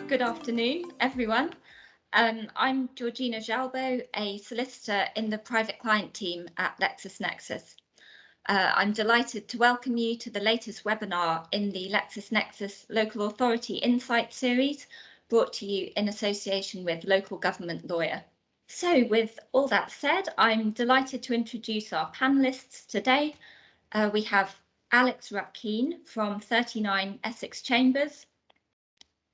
Good afternoon, everyone. I'm Georgina Jalbo, a solicitor in the private client team at LexisNexis. I'm delighted to welcome you to the latest webinar in the LexisNexis Local Authority Insight series, brought to you in association with Local Government Lawyer. So with all that said, I'm delighted to introduce our panelists today. We have Alex Ruck Keene from 39 Essex Chambers.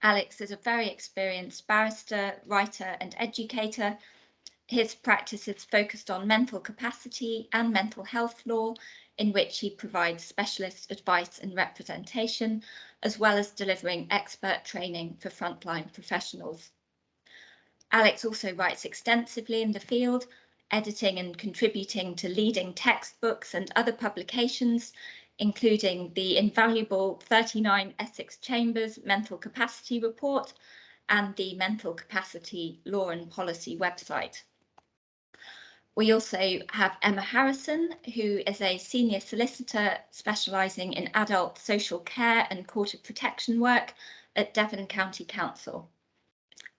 Alex is a very experienced barrister, writer and educator. His practice is focused on mental capacity and mental health law, in which he provides specialist advice and representation, as well as delivering expert training for frontline professionals. Alex also writes extensively in the field, editing and contributing to leading textbooks and other publications, including the invaluable 39 Essex Chambers Mental Capacity Report and the Mental Capacity Law and Policy website. We also have Emma Harrison, who is a senior solicitor specialising in adult social care and court of protection work at Devon County Council.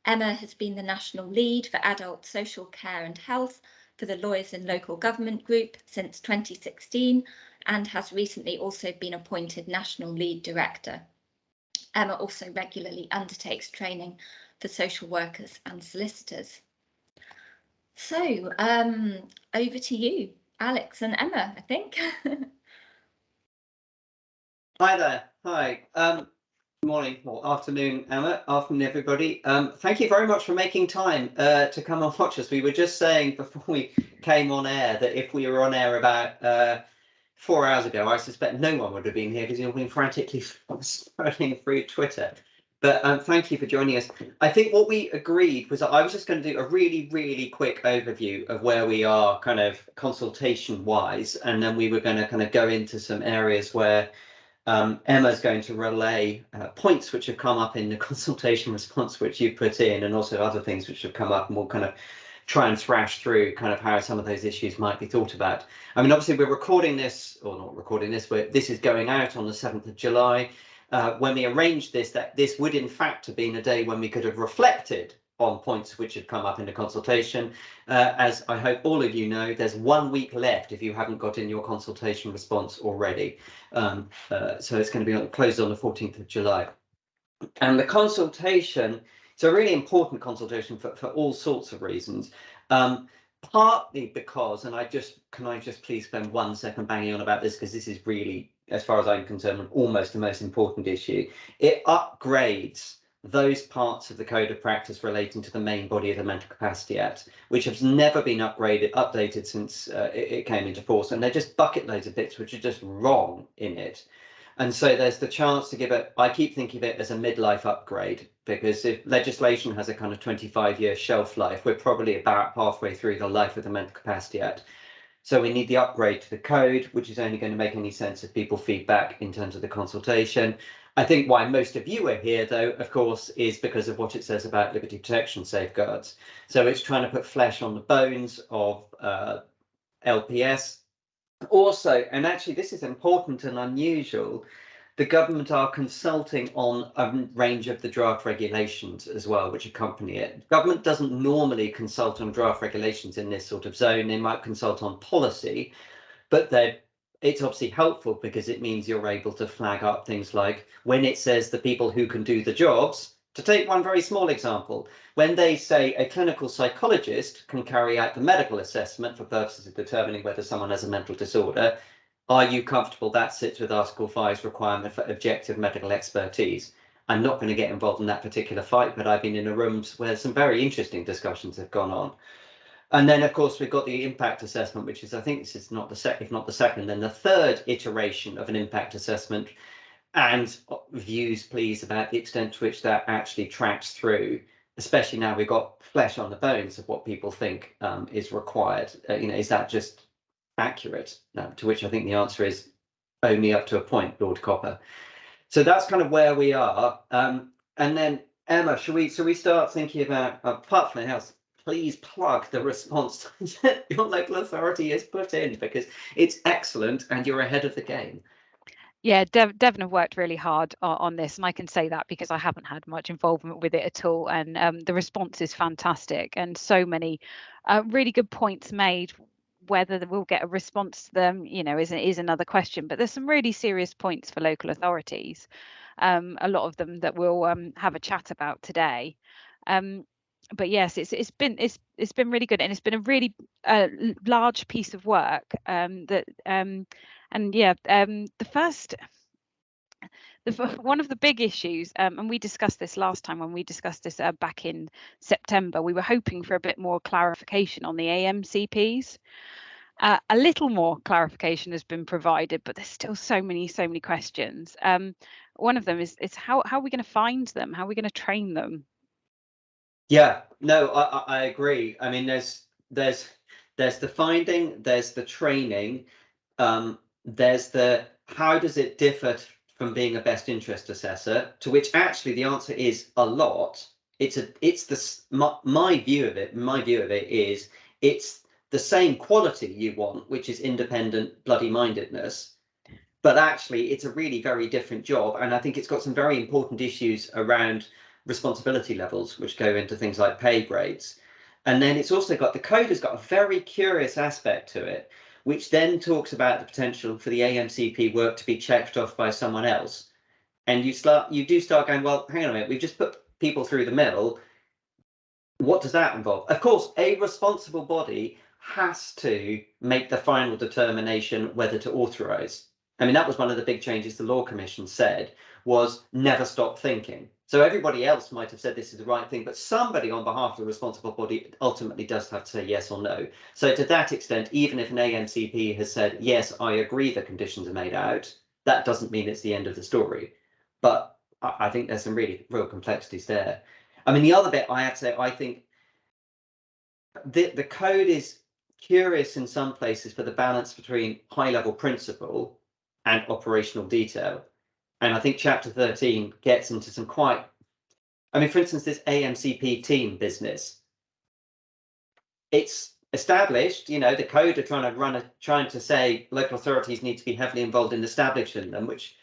Emma has been the national lead for adult social care and health for the Lawyers in Local Government Group since 2016, and has recently also been appointed National Lead Director. Emma also regularly undertakes training for social workers and solicitors. So over to you, Alex and Emma, I think. Hi there. Hi. Morning or afternoon, Emma. Afternoon, everybody. Thank you very much for making time to come and watch us. We were just saying before we came on air that if we were on air about 4 hours ago, I suspect no one would have been here because you've been frantically scrolling through Twitter. But thank you for joining us. I think what we agreed was that I was just going to do a really quick overview of where we are kind of consultation wise, and then we were going to kind of go into some areas where Emma's going to relay points which have come up in the consultation response which you put in, and also other things which have come up, and we'll kind of try and thrash through kind of how some of those issues might be thought about. I mean, obviously we're recording this, or not recording this, but this is going out on the 7th of July. When we arranged this, that this would in fact have been a day when we could have reflected on points which had come up in the consultation. As I hope all of you know, there's 1 week left if you haven't got in your consultation response already. So it's going to be closed on the 14th of July. And the consultation, it's a really important consultation for all sorts of reasons. Partly because, and can I just please spend 1 second banging on about this, because this is really, as far as I'm concerned, almost the most important issue. It upgrades those parts of the Code of Practice relating to the main body of the Mental Capacity Act, which has never been updated since it came into force. And they're just bucket loads of bits which are just wrong in it. And so there's the chance to give it, I keep thinking of it as a midlife upgrade, because if legislation has a kind of 25-year shelf life, we're probably about halfway through the life of the Mental Capacity Act. So we need the upgrade to the code, which is only going to make any sense if people feedback in terms of the consultation. I think why most of you are here, though, of course, is because of what it says about liberty protection safeguards. So it's trying to put flesh on the bones of LPS. Also, and actually this is important and unusual, the government are consulting on a range of the draft regulations as well, which accompany it. Government doesn't normally consult on draft regulations in this sort of zone. They might consult on policy, but it's obviously helpful because it means you're able to flag up things like when it says the people who can do the jobs. To take one very small example, when they say a clinical psychologist can carry out the medical assessment for purposes of determining whether someone has a mental disorder, are you comfortable that sits with Article 5's requirement for objective medical expertise? I'm not going to get involved in that particular fight, but I've been in rooms where some very interesting discussions have gone on. And then, of course, we've got the impact assessment, which is, I think this is not the second, if not the second, then the third iteration of an impact assessment. And views, please, about the extent to which that actually tracks through, especially now we've got flesh on the bones of what people think is required. Is that just accurate? To which I think the answer is only up to a point, Lord Copper. So that's kind of where we are. And then, Emma, shall we start thinking about, apart from anything else, please plug the response that your local authority has put in, because it's excellent and you're ahead of the game. Yeah, Devon have worked really hard on this, and I can say that because I haven't had much involvement with it at all. And the response is fantastic, and so many really good points made. Whether we'll get a response to them, is another question. But there's some really serious points for local authorities. A lot of them that we'll have a chat about today. But yes, it's been really good, and it's been a really large piece of work one of the big issues, and we discussed this last time when we discussed this back in September, we were hoping for a bit more clarification on the AMCPs. A little more clarification has been provided, but there's still so many questions. One of them is how are we going to find them? How are we going to train them? Yeah, no, I agree. I mean, there's the finding, there's the training, there's the how does it differ from being a best interest assessor, to which actually the answer is a lot. My view of it is it's the same quality you want, which is independent bloody mindedness, but actually it's a really very different job, and I think it's got some very important issues around responsibility levels, which go into things like pay grades. And then it's also got, the code has got a very curious aspect to it, which then talks about the potential for the AMCP work to be checked off by someone else. And you do start going, well, hang on a minute, we've just put people through the mill. What does that involve? Of course, a responsible body has to make the final determination whether to authorize. I mean, that was one of the big changes the Law Commission said, was never stop thinking. So everybody else might have said this is the right thing, but somebody on behalf of the responsible body ultimately does have to say yes or no. So to that extent, even if an AMCP has said, yes, I agree the conditions are made out, that doesn't mean it's the end of the story. But I think there's some really real complexities there. I mean, the other bit I have to say, I think the code is curious in some places for the balance between high level principle and operational detail. And I think chapter 13 gets into some quite, I mean, for instance, this AMCP team business. It's established, the code are trying to say local authorities need to be heavily involved in establishing them, which,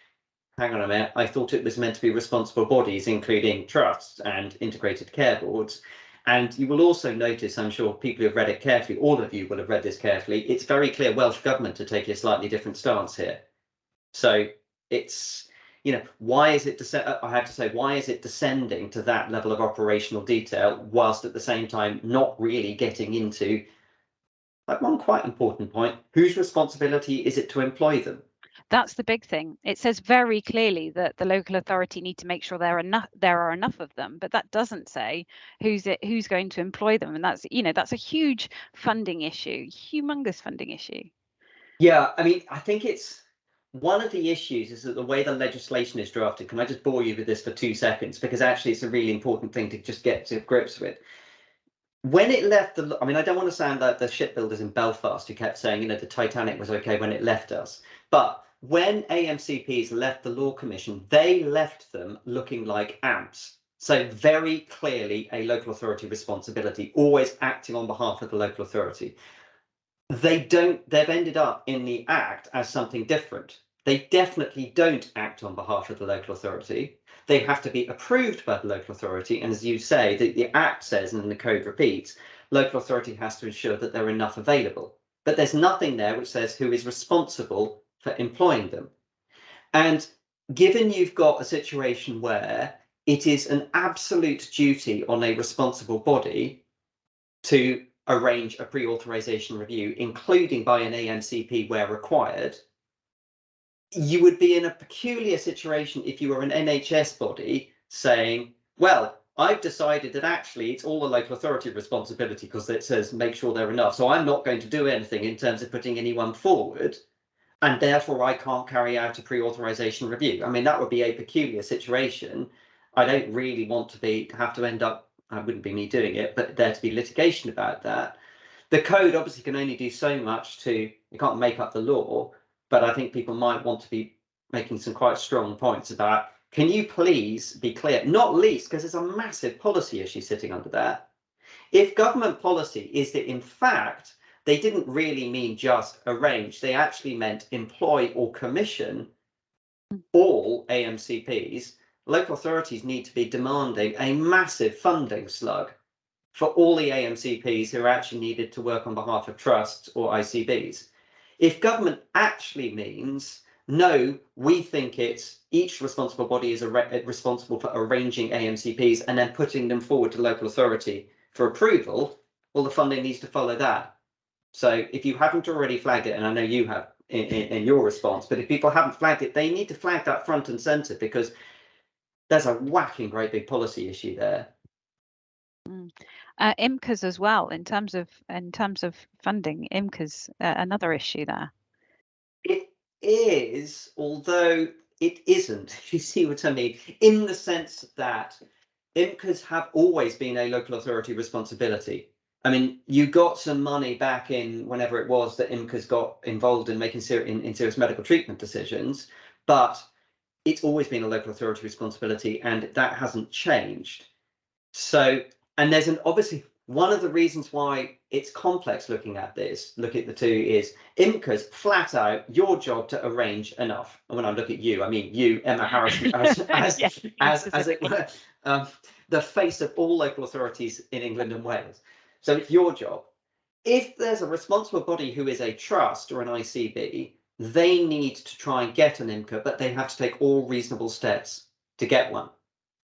hang on a minute, I thought it was meant to be responsible bodies, including trusts and integrated care boards. And you will also notice, I'm sure people who have read it carefully, all of you will have read this carefully, it's very clear Welsh Government to take a slightly different stance here. So it's, why is it, I have to say, why is it descending to that level of operational detail, whilst at the same time not really getting into, like, one quite important point, whose responsibility is it to employ them? That's the big thing. It says very clearly that the local authority need to make sure there are enough of them, but that doesn't say who's going to employ them, and that's a huge funding issue, humongous funding issue. Yeah, I mean, I think it's one of the issues is that the way the legislation is drafted. Can I just bore you with this for 2 seconds, because actually it's a really important thing to just get to grips with. When it left I mean, I don't want to sound like the shipbuilders in Belfast who kept saying, the Titanic was okay when it left us. But when AMCPs left the Law Commission, they left them looking like ants. So very clearly a local authority responsibility, always acting on behalf of the local authority. They've ended up in the Act as something different. They definitely don't act on behalf of the local authority. They have to be approved by the local authority. And as you say, the Act says, and the code repeats, local authority has to ensure that there are enough available. But there's nothing there which says who is responsible for employing them. And given you've got a situation where it is an absolute duty on a responsible body to arrange a pre-authorization review, including by an AMCP where required, you would be in a peculiar situation if you were an NHS body saying, well, I've decided that actually it's all the local authority responsibility because it says make sure they're enough. So I'm not going to do anything in terms of putting anyone forward, and therefore I can't carry out a pre-authorization review. I mean, that would be a peculiar situation. I don't really want to have to end up, I wouldn't be me doing it, but there to be litigation about that. The code obviously can only do so much you can't make up the law, but I think people might want to be making some quite strong points about, can you please be clear, not least because there's a massive policy issue sitting under that. If government policy is that in fact, they didn't really mean just arrange, they actually meant employ or commission, all AMCPs, local authorities need to be demanding a massive funding slug for all the AMCPs who are actually needed to work on behalf of trusts or ICBs. If government actually means, no, we think it's each responsible body is responsible for arranging AMCPs and then putting them forward to local authority for approval, well, the funding needs to follow that. So if you haven't already flagged it, and I know you have in your response, but if people haven't flagged it, they need to flag that front and centre, because there's a whacking great big policy issue there. IMCAs as well, in terms of funding, IMCAs another issue there. It is, although it isn't. You see what I mean? In the sense that IMCAs have always been a local authority responsibility. I mean, you got some money back in whenever it was that IMCAs got involved in making serious medical treatment decisions, but it's always been a local authority responsibility, and that hasn't changed. So, and there's obviously one of the reasons why it's complex looking at this, look at the two, is IMCAs flat out your job to arrange enough. And when I look at you, I mean you, Emma Harrison, as it were, the face of all local authorities in England and Wales. So it's your job. If there's a responsible body who is a trust or an ICB, they need to try and get an IMCA, but they have to take all reasonable steps to get one.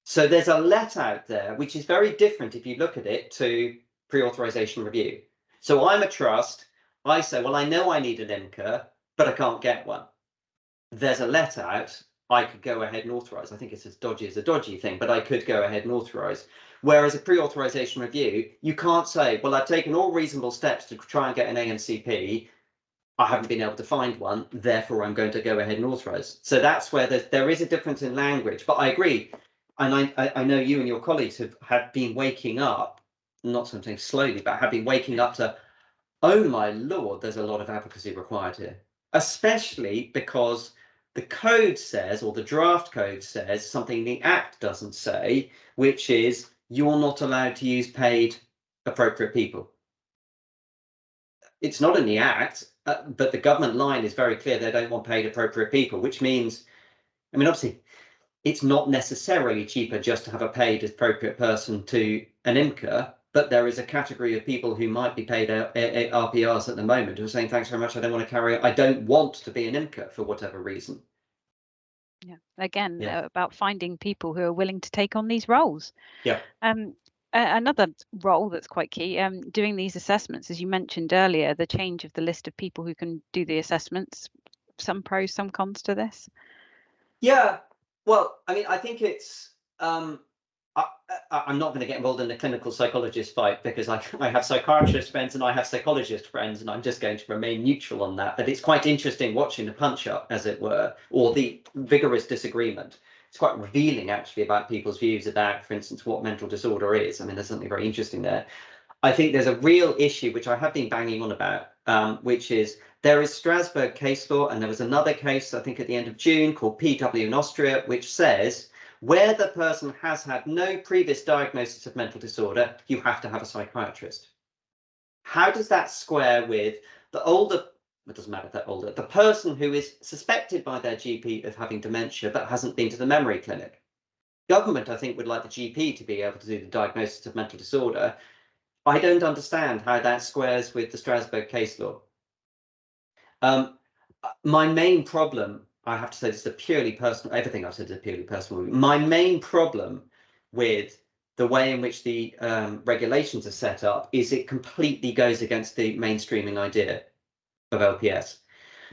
So there's a let out there, which is very different if you look at it to pre-authorization review. So I'm a trust. I say, well, I know I need an IMCA, but I can't get one. There's a let out. I could go ahead and authorize. I think it's as dodgy as a dodgy thing, but I could go ahead and authorize. Whereas a pre-authorization review, you can't say, well, I've taken all reasonable steps to try and get an AMCP. I haven't been able to find one, therefore I'm going to go ahead and authorize. So that's where there is a difference in language, but I agree. And I know you and your colleagues have been waking up, not something slowly, but have been waking up to, oh my Lord, there's a lot of advocacy required here, especially because the code says, or the draft code says, something the Act doesn't say, which is you're not allowed to use paid appropriate people. It's not in the Act, but the government line is very clear. They don't want paid appropriate people, which means, I mean, obviously, it's not necessarily cheaper just to have a paid appropriate person to an IMCA, but there is a category of people who might be paid RPRs at the moment who are saying, thanks very much, I don't want to carry it. I don't want to be an IMCA for whatever reason. Yeah, again, about finding people who are willing to take on these roles. Yeah. Another role that's quite key, doing these assessments, as you mentioned earlier, the change of the list of people who can do the assessments, some pros, some cons to this. Yeah, well, I mean, I think it's, I'm not going to get involved in the clinical psychologist fight, because I have psychiatrist friends and I have psychologist friends, and I'm just going to remain neutral on that. But it's quite interesting watching the punch up, as it were, or the vigorous disagreement. It's quite revealing, actually, about people's views about, for instance, what mental disorder is. I mean, there's something very interesting there. I think there's a real issue, which I have been banging on about, which is there is Strasbourg case law, and there was another case, I think, at the end of June called PW in Austria, which says where the person has had no previous diagnosis of mental disorder, you have to have a psychiatrist. How does that square with the older, it doesn't matter if they're older, the person who is suspected by their GP of having dementia but hasn't been to the memory clinic? Government, I think, would like the GP to be able to do the diagnosis of mental disorder. I don't understand how that squares with the Strasbourg case law. My main problem, I have to say, this is a purely personal, everything I've said is a purely personal. My main problem with the way in which the regulations are set up is it completely goes against the mainstreaming idea of LPS,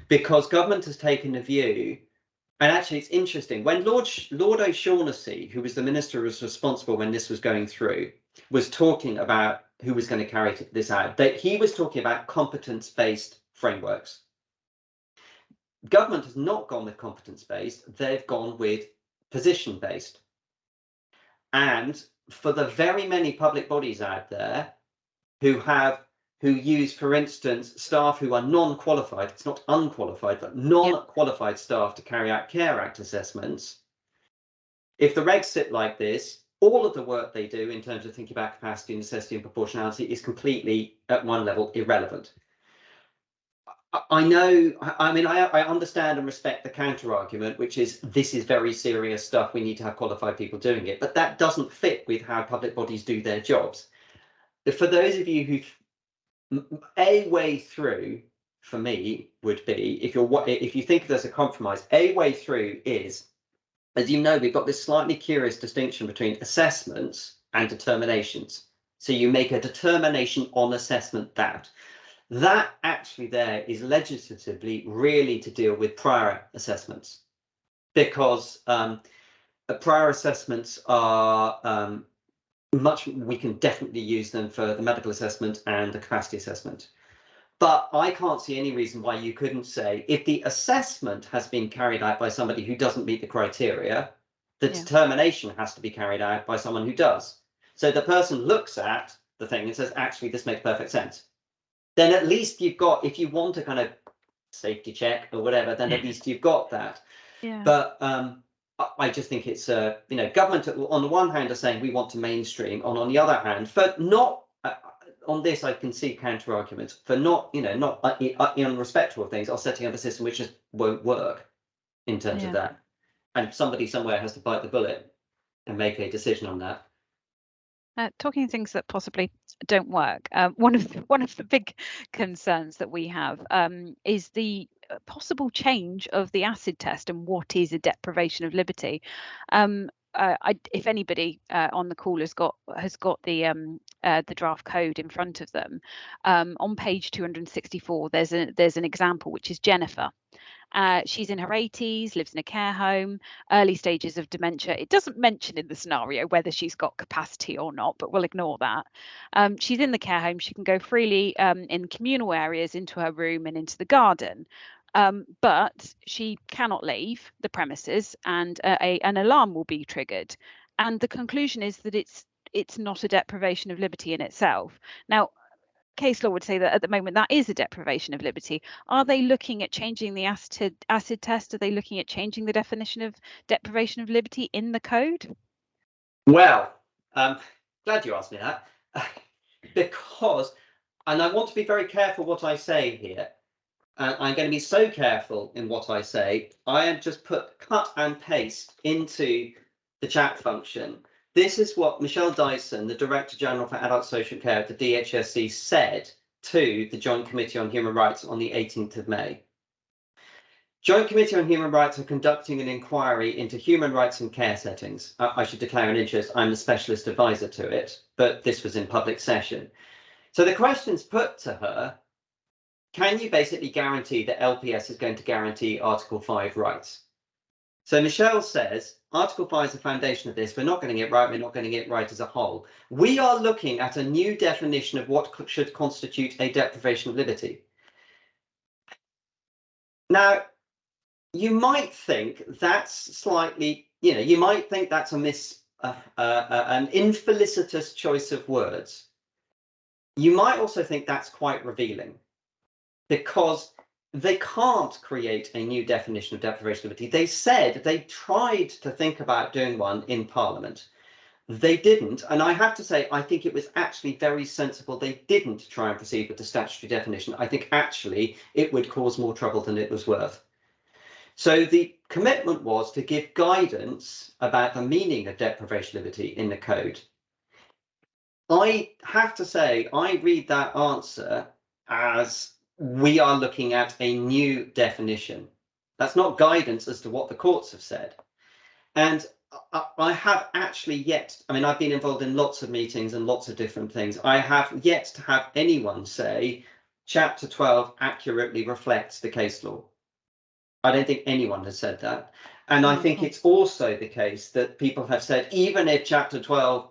because government has taken a view. And actually, it's interesting, when Lord O'Shaughnessy, who was the minister who was responsible when this was going through, was talking about who was going to carry this out, that he was talking about competence-based frameworks. Government has not gone with competence-based, they've gone with position-based. And for the very many public bodies out there who use, for instance, staff who are non-qualified, it's not unqualified, but non-qualified staff to carry out Care Act assessments, if the regs sit like this, all of the work they do in terms of thinking about capacity, necessity and proportionality is completely, at one level, irrelevant. I know, I mean, I understand and respect the counter argument, which is this is very serious stuff. We need to have qualified people doing it, but that doesn't fit with how public bodies do their jobs. For those of you who, a way through for me would be, if you think there's a compromise, a way through is, as you know, we've got this slightly curious distinction between assessments and determinations. So you make a determination on assessment that actually there is legislatively really to deal with prior assessments, because prior assessments are we can definitely use them for the medical assessment and the capacity assessment. But I can't see any reason why you couldn't say if the assessment has been carried out by somebody who doesn't meet the criteria, the determination has to be carried out by someone who does. So the person looks at the thing and says, actually, this makes perfect sense. Then at least you've got, if you want a kind of safety check or whatever, then at least you've got that. Yeah. But I just think it's, government on the one hand are saying we want to mainstream, and on the other hand, for not, on this I can see counter arguments, for not, not unrespectful of things, are setting up a system which just won't work in terms of that. And somebody somewhere has to bite the bullet and make a decision on that. Talking things that possibly don't work, one of the big concerns that we have is the possible change of the acid test and what is a deprivation of liberty. If anybody on the call has got the draft code in front of them, on page 264 there's an example, which is Jennifer. She's in her 80s, lives in a care home, early stages of dementia. It doesn't mention in the scenario whether she's got capacity or not, but we'll ignore that. She's in the care home. She can go freely in communal areas, into her room and into the garden. But she cannot leave the premises, and an alarm will be triggered. And the conclusion is that it's not a deprivation of liberty in itself. Now, case law would say that at the moment that is a deprivation of liberty. Are they looking at changing the acid test? Are they looking at changing the definition of deprivation of liberty in the code? Well, glad you asked me that, because, and I want to be very careful what I say here. I'm going to be so careful in what I say. I have just put cut and paste into the chat function. This is what Michelle Dyson, the Director General for Adult Social Care at the DHSC, said to the Joint Committee on Human Rights on the 18th of May. Joint Committee on Human Rights are conducting an inquiry into human rights in care settings. I should declare an interest. I'm the specialist advisor to it, but this was in public session. So the questions put to her: can you basically guarantee that LPS is going to guarantee Article 5 rights? So Michelle says, Article 5 is the foundation of this. We're not getting it right. We're not getting it right as a whole. We are looking at a new definition of what should constitute a deprivation of liberty. Now, you might think that's slightly, you might think that's an infelicitous choice of words. You might also think that's quite revealing, because they can't create a new definition of deprivation of liberty. They said they tried to think about doing one in Parliament. They didn't, and I have to say, I think it was actually very sensible they didn't try and proceed with the statutory definition. I think actually it would cause more trouble than it was worth. So the commitment was to give guidance about the meaning of deprivation of liberty in the code. I have to say, I read that answer as we are looking at a new definition. That's not guidance as to what the courts have said. And I have actually yet, I mean, I've been involved in lots of meetings and lots of different things. I have yet to have anyone say Chapter 12 accurately reflects the case law. I don't think anyone has said that. And I think it's also the case that people have said, even if Chapter 12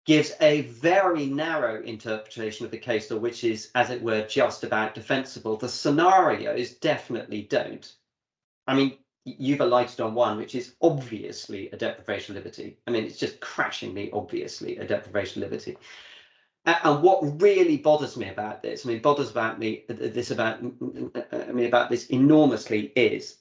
gives a very narrow interpretation of the case law, which is, as it were, just about defensible, the scenarios definitely don't. I mean, you've alighted on one, which is obviously a deprivation of liberty. I mean, it's just crashingly obviously a deprivation of liberty. And what really bothers me about this, about this enormously, is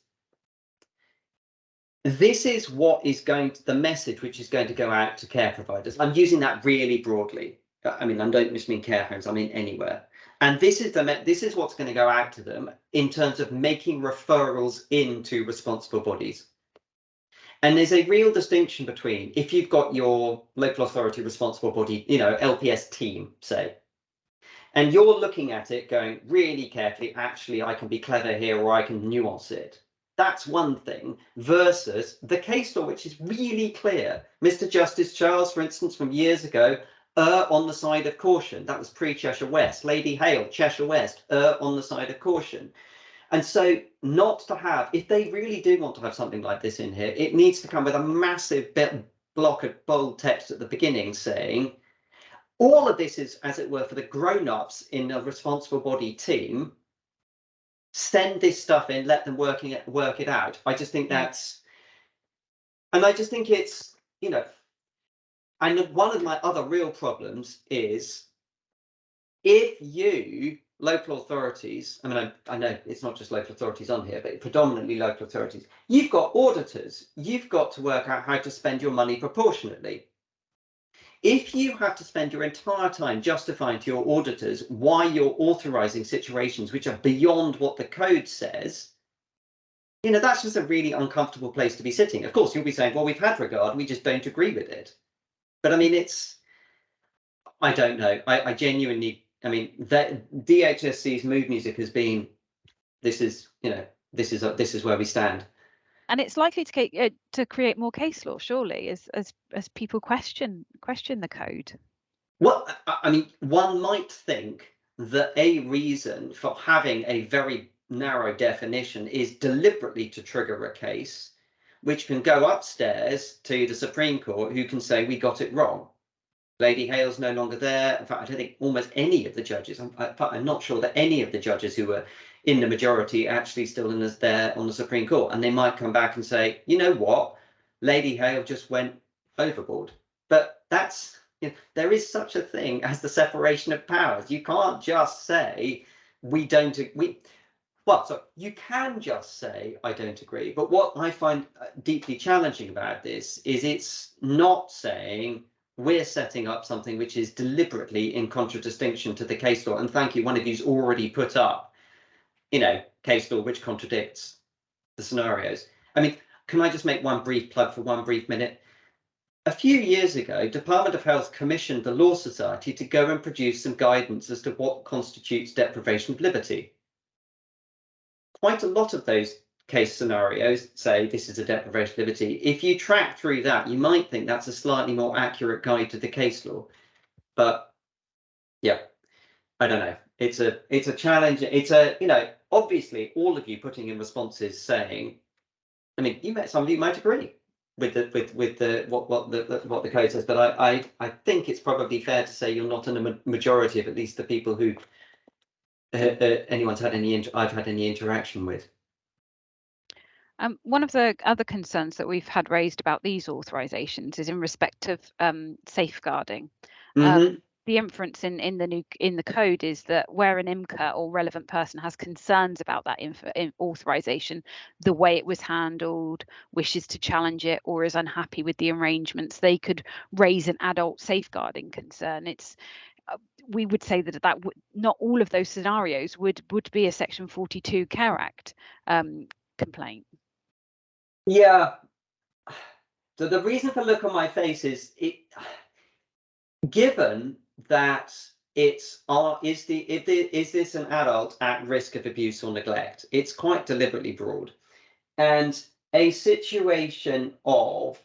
this is what is going to, the message which is going to go out to care providers. I'm using that really broadly. I mean, I don't just mean care homes, I mean anywhere. And this is what's going to go out to them in terms of making referrals into responsible bodies. And there's a real distinction between if you've got your local authority responsible body, LPS team, say, and you're looking at it going really carefully, actually, I can be clever here or I can nuance it. That's one thing versus the case law, which is really clear. Mr. Justice Charles, for instance, from years ago, on the side of caution. That was pre-Cheshire West. Lady Hale, Cheshire West, on the side of caution. And so not to have, if they really do want to have something like this in here, it needs to come with a massive block of bold text at the beginning saying, all of this is, as it were, for the grown-ups in a responsible body team. Send this stuff in, let them work it out. I just think that's, and I just think it's, and one of my other real problems is if you, local authorities, I mean, I know it's not just local authorities on here, but predominantly local authorities, you've got auditors, you've got to work out how to spend your money proportionately. If you have to spend your entire time justifying to your auditors why you're authorizing situations which are beyond what the code says, that's just a really uncomfortable place to be sitting. Of course, you'll be saying, well, we've had regard, we just don't agree with it. But I mean, I don't know. I genuinely, that DHSC's mood music has been, this is where we stand. And it's likely to create more case law, surely, as people question the code. Well, I mean, one might think that a reason for having a very narrow definition is deliberately to trigger a case, which can go upstairs to the Supreme Court, who can say we got it wrong. Lady Hale's no longer there. In fact, I don't think almost any of the judges, I'm not sure that any of the judges who were in the majority actually still there on the Supreme Court. And they might come back and say, you know what, Lady Hale just went overboard. But that's, there is such a thing as the separation of powers. You can't just say so you can just say, I don't agree. But what I find deeply challenging about this is it's not saying we're setting up something which is deliberately in contradistinction to the case law. And thank you, one of you's already put up, case law which contradicts the scenarios. I mean, can I just make one brief plug for one brief minute? A few years ago, Department of Health commissioned the Law Society to go and produce some guidance as to what constitutes deprivation of liberty. Quite a lot of those case scenarios say this is a deprivation of liberty. If you track through that, you might think that's a slightly more accurate guide to the case law. But yeah, I don't know. It's a challenge. It's obviously all of you putting in responses saying, I mean, some of you might agree with what the code says, but I think it's probably fair to say you're not in a majority of at least the people who I've had any interaction with. One of the other concerns that we've had raised about these authorizations is in respect of safeguarding. The inference in the code is that where an IMCA or relevant person has concerns about that authorization, the way it was handled, wishes to challenge it, or is unhappy with the arrangements, they could raise an adult safeguarding concern. We would say that not all of those scenarios would be a Section 42 Care Act complaint. Yeah. So the reason for look on my face is given that is this an adult at risk of abuse or neglect? It's quite deliberately broad. And a situation of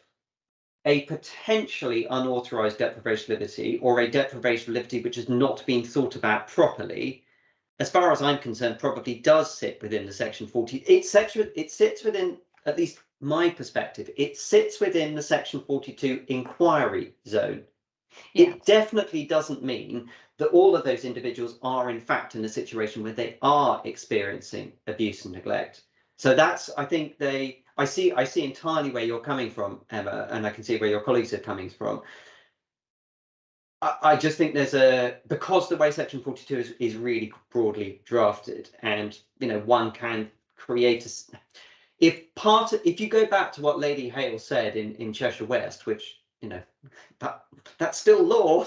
a potentially unauthorized deprivation of liberty or a deprivation of liberty which has not been thought about properly, as far as I'm concerned, probably does sit within the Section 40. It sits within, at least my perspective, it sits within the Section 42 inquiry zone. Yeah. It definitely doesn't mean that all of those individuals are in fact in a situation where they are experiencing abuse and neglect. So that's, I think I see entirely where you're coming from, Emma, and I can see where your colleagues are coming from. I just think because the way Section 42 is really broadly drafted, and one can create if you go back to what Lady Hale said in Cheshire West, which that's still law.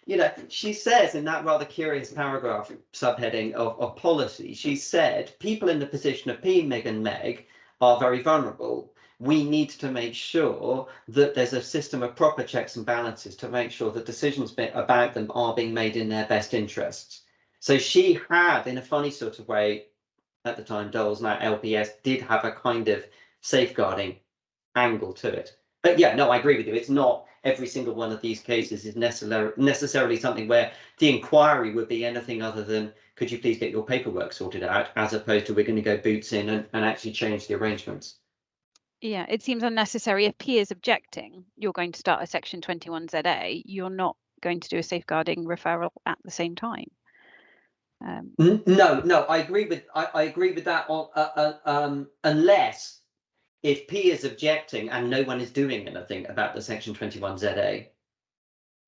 you know, she says in that rather curious paragraph subheading of policy, she said, people in the position of P, Meg and Meg are very vulnerable. We need to make sure that there's a system of proper checks and balances to make sure that decisions about them are being made in their best interests. So she had, in a funny sort of way, at the time, DOLS, now LPS, did have a kind of safeguarding angle to it. But yeah, no, I agree with you. It's not every single one of these cases is necessarily something where the inquiry would be anything other than, could you please get your paperwork sorted out, as opposed to we're going to go boots in and actually change the arrangements. Yeah, it seems unnecessary. If P is objecting, you're going to start a Section 21ZA. You're not going to do a safeguarding referral at the same time. No, I agree with that. Unless if P is objecting and no one is doing anything about the Section 21ZA.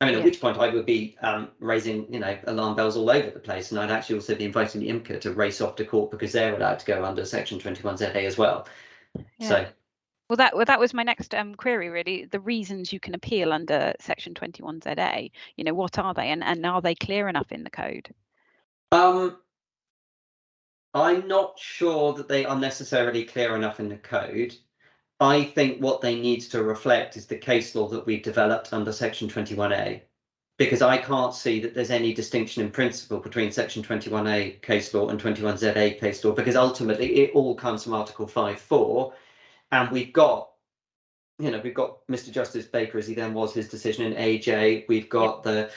I mean, at which point I would be raising, you know, alarm bells all over the place, and I'd actually also be inviting the IMCA to race off to court because they're allowed to go under Section 21ZA as well. Yeah. So. Well, that was my next query, really. The reasons you can appeal under Section 21ZA, you know, what are they, and are they clear enough in the code? I'm not sure that they are necessarily clear enough in the code. I think what they need to reflect is the case law that we've developed under Section 21A, because I can't see that there's any distinction in principle between Section 21A case law and 21ZA case law, because ultimately it all comes from Article 5.4, and we've got Mr. Justice Baker, as he then was, his decision in AJ. We've got the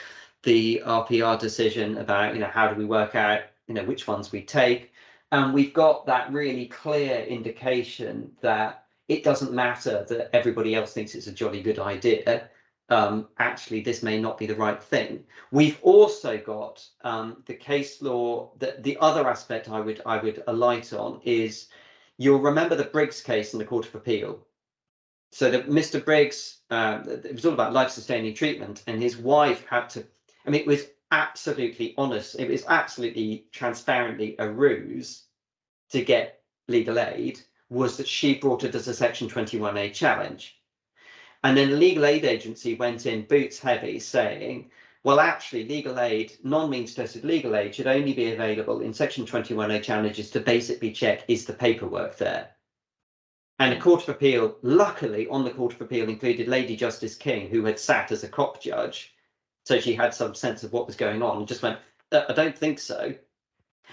RPR decision about, you know, how do we work out, you know, which ones we take, and we've got that really clear indication that it doesn't matter that everybody else thinks it's a jolly good idea. Actually, this may not be the right thing. We've also got the case law. That the other aspect I would alight on is, you'll remember the Briggs case in the Court of Appeal. So that Mr. Briggs, it was all about life-sustaining treatment, and his wife had to, I mean, it was absolutely honest. It was absolutely transparently a ruse to get legal aid, was that she brought it as a Section 21A challenge. And then the legal aid agency went in boots heavy saying, well, actually, legal aid, non-means tested legal aid should only be available in Section 21A challenges to basically check, is the paperwork there? And the Court of Appeal, luckily, on the Court of Appeal included Lady Justice King, who had sat as a cop judge. So she had some sense of what was going on and just went, I don't think so.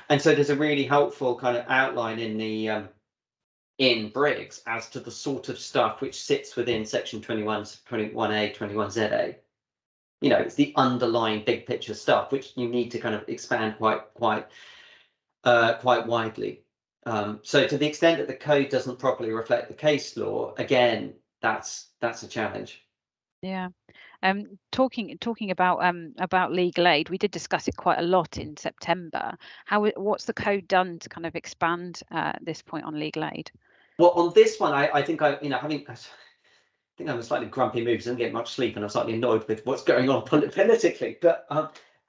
And so there's a really helpful kind of outline in the in Briggs as to the sort of stuff which sits within Section 21A, 21ZA. You know, it's the underlying big picture stuff which you need to kind of expand quite widely. So to the extent that the code doesn't properly reflect the case law, again, that's a challenge. Yeah. Talking about legal aid, we did discuss it quite a lot in September. What's the code done to kind of expand this point on legal aid? Well, on this one, I think I think I'm a slightly grumpy mood because I didn't get much sleep and I'm slightly annoyed with what's going on politically. But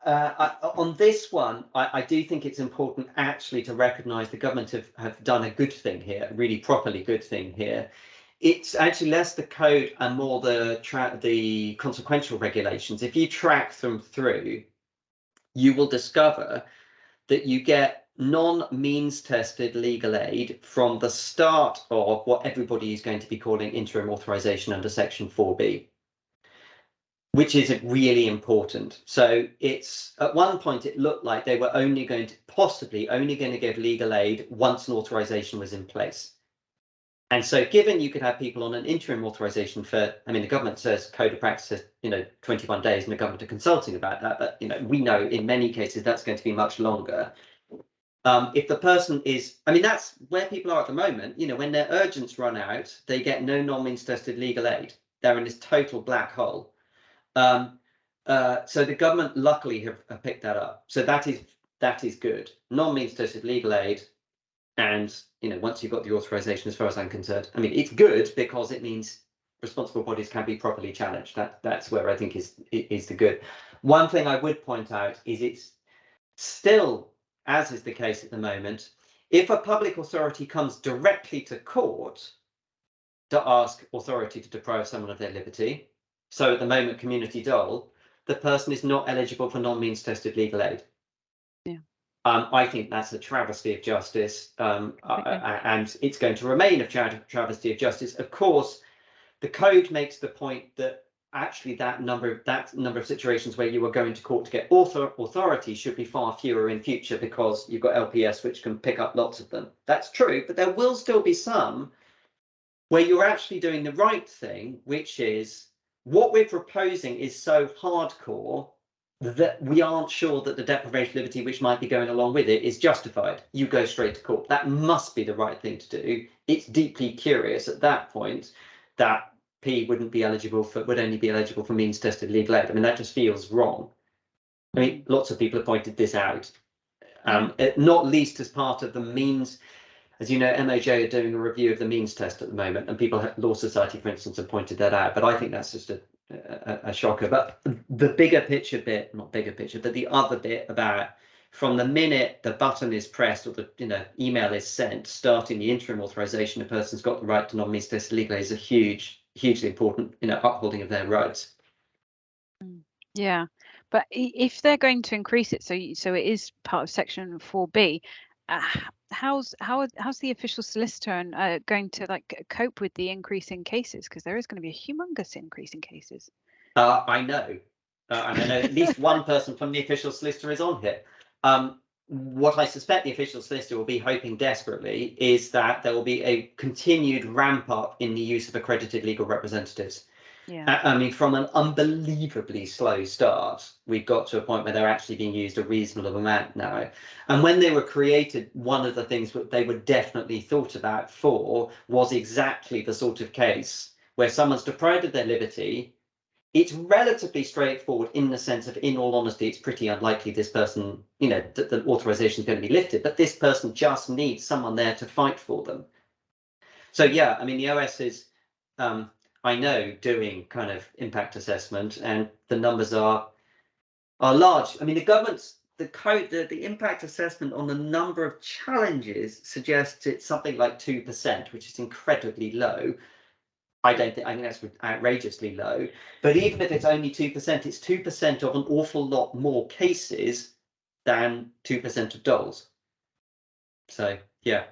on this one, I do think it's important actually to recognise the government have done a good thing here, a really properly good thing here. It's actually less the code and more the consequential regulations. If you track them through, you will discover that you get non-means tested legal aid from the start of what everybody is going to be calling interim authorization under Section 4B, which is really important. So it's, at one point it looked like they were possibly only going to give legal aid once an authorization was in place. And so given you could have people on an interim authorization for, I mean, the government says code of practice says, you know, 21 days, and the government are consulting about that. But, you know, we know in many cases that's going to be much longer. If the person is, I mean, that's where people are at the moment. You know, when their urgents run out, they get no non-means tested legal aid. They're in this total black hole. So the government luckily have picked that up. So that is good. Non-means tested legal aid. And, you know, once you've got the authorization, as far as I'm concerned, I mean, it's good because it means responsible bodies can be properly challenged. That's where I think is the good. One thing I would point out is it's still, as is the case at the moment, if a public authority comes directly to court to ask authority to deprive someone of their liberty, so at the moment, community dole, the person is not eligible for non-means tested legal aid. Yeah. I think that's a travesty of justice, and it's going to remain a travesty of justice. Of course, the code makes the point that actually that number of situations where you are going to court to get authority should be far fewer in future, because you've got LPS which can pick up lots of them. That's true, but there will still be some where you're actually doing the right thing, which is what we're proposing is so hardcore that we aren't sure that the deprivation of liberty which might be going along with it is justified. You go straight to court. That must be the right thing to do. It's deeply curious at that point that P would only be eligible for means tested legal aid. I mean, that just feels wrong. I mean, lots of people have pointed this out, not least as part of the means. As you know, MOJ are doing a review of the means test at the moment, and people, Law Society, for instance, have pointed that out. But I think that's just a shocker. But the bigger picture bit, not bigger picture, but the other bit about from the minute the button is pressed or the email is sent, starting the interim authorization, a person's got the right to non-means tested legal aid is a hugely important, upholding of their rights. Yeah, but if they're going to increase it, so it is part of Section 4B. How's the official solicitor going to cope with the increase in cases? Because there is going to be a humongous increase in cases. I know, and I know at least one person from the official solicitor is on here. What I suspect the official solicitor will be hoping desperately is that there will be a continued ramp up in the use of accredited legal representatives. Yeah. I mean, from an unbelievably slow start, we've got to a point where they're actually being used a reasonable amount now. And when they were created, one of the things that they were definitely thought about for was exactly the sort of case where someone's deprived of their liberty. It's relatively straightforward in the sense of, in all honesty, it's pretty unlikely this person, that the authorization is going to be lifted, but this person just needs someone there to fight for them. So yeah, I mean, the OS is, I know, doing kind of impact assessment, and the numbers are large. I mean, the impact assessment on the number of challenges suggests it's something like 2%, which is incredibly low. I think that's outrageously low. But even if it's only 2%, it's 2% of an awful lot more cases than 2% of DOLS. So yeah.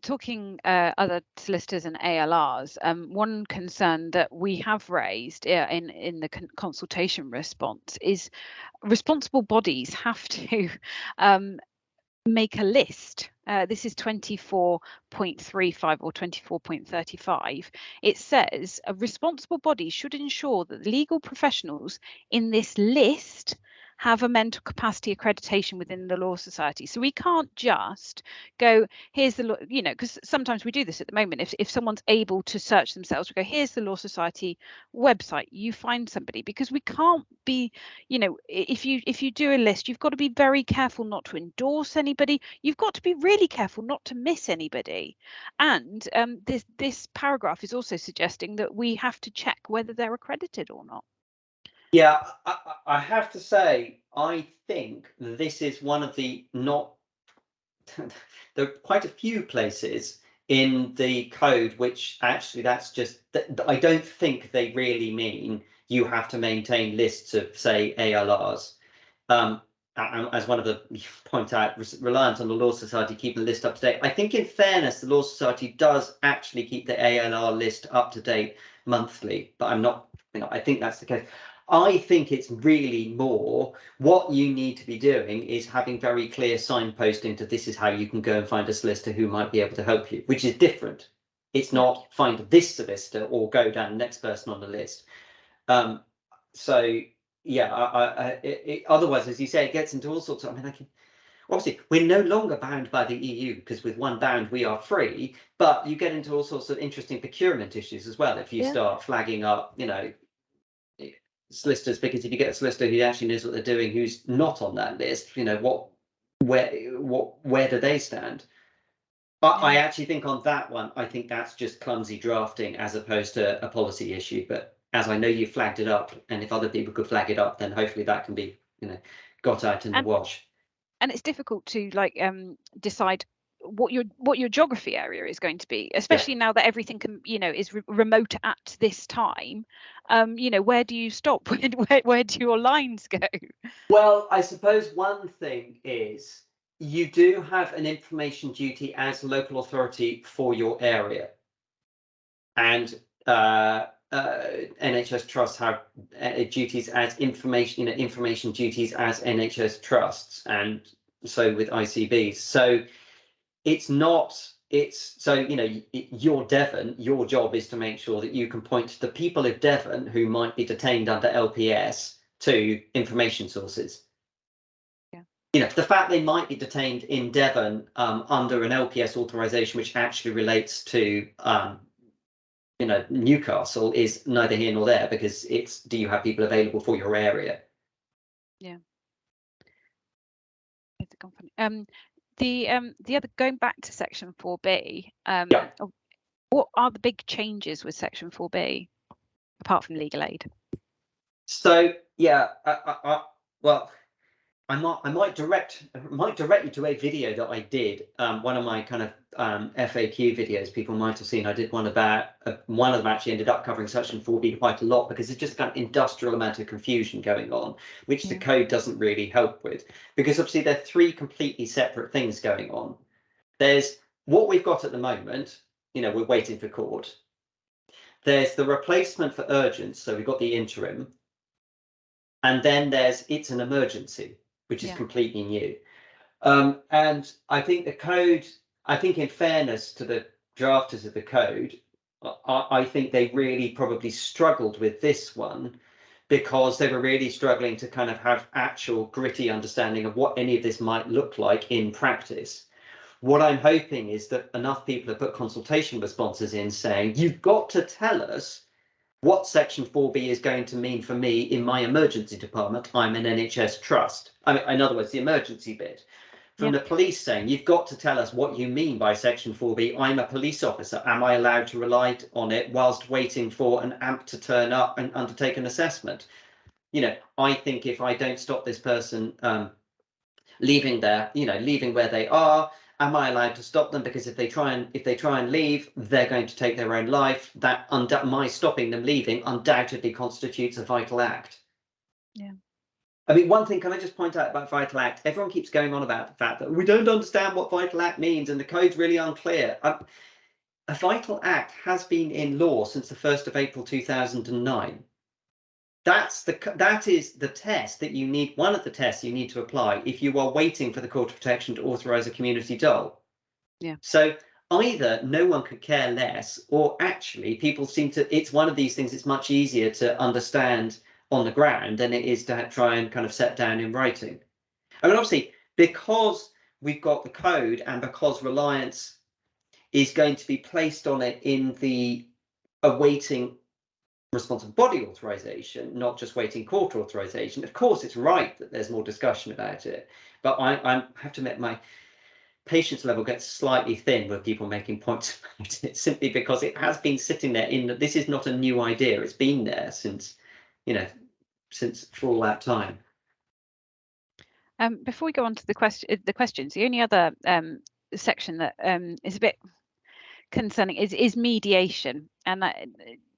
Talking other solicitors and ALRs, one concern that we have raised in the consultation response is responsible bodies have to make a list. This is 24.35 or 24.35. It says a responsible body should ensure that the legal professionals in this list have a mental capacity accreditation within the Law Society. So we can't just go, here's the, because sometimes we do this at the moment. If someone's able to search themselves, we go, here's the Law Society website, you find somebody, because we can't be, if you do a list, you've got to be very careful not to endorse anybody. You've got to be really careful not to miss anybody. And this paragraph is also suggesting that we have to check whether they're accredited or not. Yeah, I have to say, I think this is one of the there are quite a few places in the code which actually I don't think they really mean you have to maintain lists of, say, ALRs. As one of the point out, reliant on the Law Society keeping the list up to date. I think in fairness, the Law Society does actually keep the ALR list up to date monthly, but I'm not, I think that's the case. I think it's really more what you need to be doing is having very clear signposting to this is how you can go and find a solicitor who might be able to help you, which is different. It's not find this solicitor or go down the next person on the list. So yeah, otherwise, as you say, it gets into all sorts of, obviously we're no longer bound by the EU because with one bound we are free, but you get into all sorts of interesting procurement issues as well if you start flagging up, solicitors, because if you get a solicitor who actually knows what they're doing who's not on that list, where do they stand? I actually think on that one, I think that's just clumsy drafting as opposed to a policy issue. But as I know you flagged it up, and if other people could flag it up, then hopefully that can be, got out in the wash. And it's difficult to decide what your geography area is going to be, especially now that everything can, is remote at this time. Where do you stop? Where do your lines go? Well, I suppose one thing is you do have an information duty as local authority for your area, and NHS trusts have duties as information duties as NHS trusts, and so with ICBs. So you're Devon, your job is to make sure that you can point to the people of Devon who might be detained under LPS to information sources. The fact they might be detained in Devon under an LPS authorization which actually relates to Newcastle is neither here nor there, because it's, do you have people available for your area? Yeah. The other, going back to section 4B, what are the big changes with section 4B apart from legal aid? So yeah, well, I might direct you to a video that I did, one of my kind of FAQ videos people might have seen. I did one about one of them actually ended up covering section 4B quite a lot, because it's just got an industrial amount of confusion going on, which the code doesn't really help with, because obviously there are three completely separate things going on. There's what we've got at the moment, we're waiting for court. There's the replacement for urgent, so we've got the interim, and then there's it's an emergency, which is completely new. And I think the code, I think in fairness to the drafters of the code, I think they really probably struggled with this one, because they were really struggling to kind of have actual gritty understanding of what any of this might look like in practice. What I'm hoping is that enough people have put consultation responses in saying, you've got to tell us what section 4B is going to mean for me in my emergency department. I'm an NHS trust. I mean, in other words, the emergency bit. From the police saying, you've got to tell us what you mean by section 4B. I'm a police officer. Am I allowed to rely on it whilst waiting for an AMP to turn up and undertake an assessment? I think if I don't stop this person leaving where they are, am I allowed to stop them? Because if they try and leave, they're going to take their own life. That my stopping them leaving undoubtedly constitutes a vital act. Yeah. I mean, one thing, can I just point out about vital act? Everyone keeps going on about the fact that we don't understand what vital act means and the code's really unclear. A vital act has been in law since the 1st of April 2009. That is the test that you need, one of the tests you need to apply if you are waiting for the Court of Protection to authorise a community DOL. Yeah. So either no one could care less, or actually people seem to, it's one of these things, it's much easier to understand on the ground than it is to try and kind of set down in writing. I mean, obviously, because we've got the code and because reliance is going to be placed on it in the awaiting responsible body authorization, not just waiting court authorization. Of course, it's right that there's more discussion about it, but I have to admit my patience level gets slightly thin with people making points about it, simply because it has been sitting there this is not a new idea. It's been there since, for all that time. Before we go on to the questions, the only other section that is a bit concerning is mediation, and